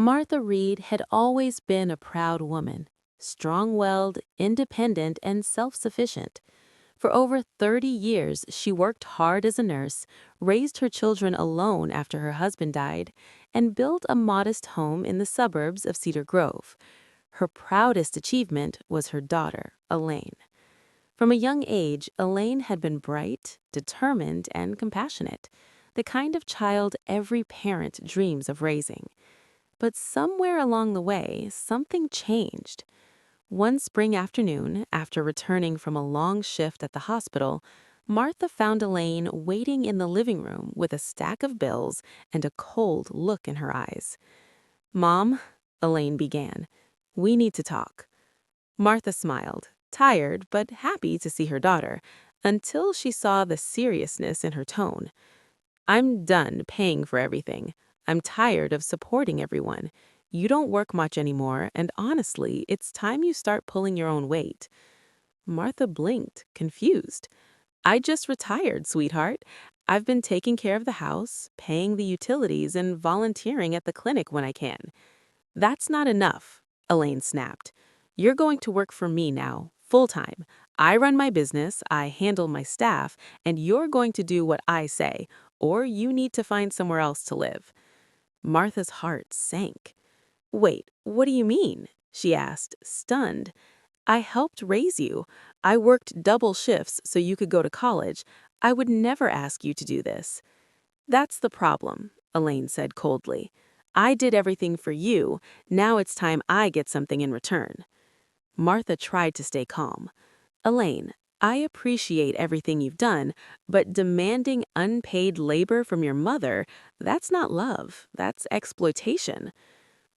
Martha Reed had always been a proud woman, strong-willed, independent, and self-sufficient. For over 30 years, she worked hard as a nurse, raised her children alone after her husband died, and built a modest home in the suburbs of Cedar Grove. Her proudest achievement was her daughter, Elaine. From a young age, Elaine had been bright, determined, and compassionate, the kind of child every parent dreams of raising. But somewhere along the way, something changed. One spring afternoon, after returning from a long shift at the hospital, Martha found Elaine waiting in the living room with a stack of bills and a cold look in her eyes. "Mom," Elaine began, "we need to talk." Martha smiled, tired but happy to see her daughter, until she saw the seriousness in her tone. "I'm done paying for everything. I'm tired of supporting everyone. You don't work much anymore, and honestly, it's time you start pulling your own weight." Martha blinked, confused. "I just retired, sweetheart. I've been taking care of the house, paying the utilities, and volunteering at the clinic when I can." "That's not enough," Elaine snapped. "You're going to work for me now, full-time. I run my business, I handle my staff, and you're going to do what I say, or you need to find somewhere else to live." Martha's heart sank. "Wait, what do you mean?" she asked, stunned. "I helped raise you. I worked double shifts so you could go to college. I would never ask you to do this." "That's the problem," Elaine said coldly. "I did everything for you. Now it's time I get something in return." Martha tried to stay calm. "Elaine, I appreciate everything you've done, but demanding unpaid labor from your mother, that's not love, that's exploitation."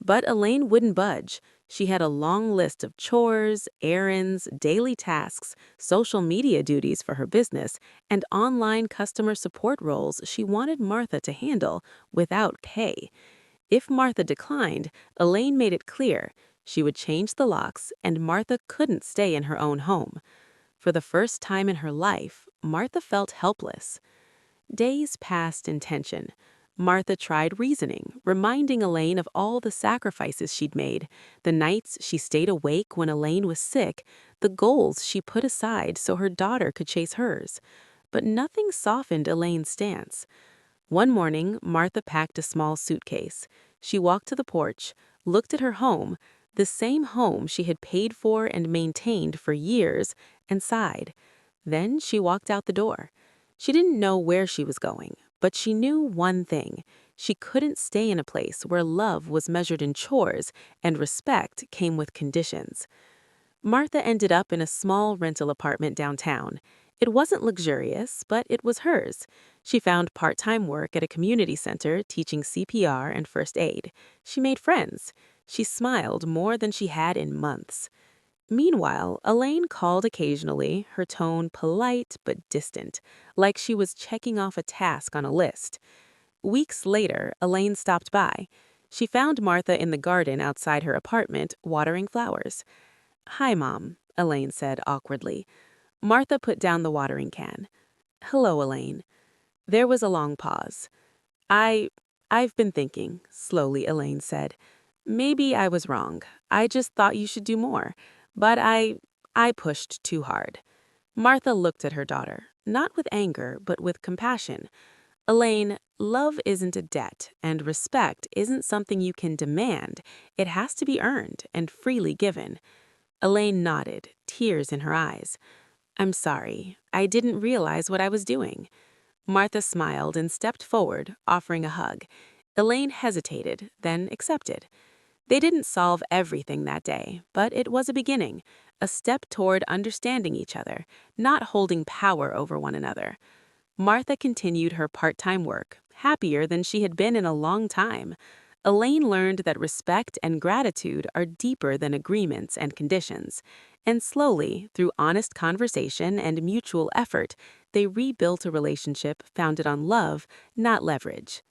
But Elaine wouldn't budge. She had a long list of chores, errands, daily tasks, social media duties for her business, and online customer support roles she wanted Martha to handle without pay. If Martha declined, Elaine made it clear she would change the locks and Martha couldn't stay in her own home. For the first time in her life, Martha felt helpless. Days passed in tension. Martha tried reasoning, reminding Elaine of all the sacrifices she'd made, the nights she stayed awake when Elaine was sick, the goals she put aside so her daughter could chase hers. But nothing softened Elaine's stance. One morning, Martha packed a small suitcase. She walked to the porch, looked at her home, the same home she had paid for and maintained for years, and sighed. Then she walked out the door. She didn't know where she was going, but she knew one thing. She couldn't stay in a place where love was measured in chores and respect came with conditions. Martha ended up in a small rental apartment downtown. It wasn't luxurious, but it was hers. She found part-time work at a community center teaching CPR and first aid. She made friends. She smiled more than she had in months. Meanwhile, Elaine called occasionally, her tone polite but distant, like she was checking off a task on a list. Weeks later, Elaine stopped by. She found Martha in the garden outside her apartment, watering flowers. "Hi, Mom," Elaine said awkwardly. Martha put down the watering can. "Hello, Elaine." There was a long pause. I, I've been thinking," slowly Elaine said. "Maybe I was wrong. I just thought you should do more. But I pushed too hard." Martha looked at her daughter, not with anger, but with compassion. "Elaine, love isn't a debt, and respect isn't something you can demand. It has to be earned and freely given." Elaine nodded, tears in her eyes. "I'm sorry. I didn't realize what I was doing." Martha smiled and stepped forward, offering a hug. Elaine hesitated, then accepted. They didn't solve everything that day, but it was a beginning, a step toward understanding each other, not holding power over one another. Martha continued her part-time work, happier than she had been in a long time. Elaine learned that respect and gratitude are deeper than agreements and conditions. And slowly, through honest conversation and mutual effort, they rebuilt a relationship founded on love, not leverage.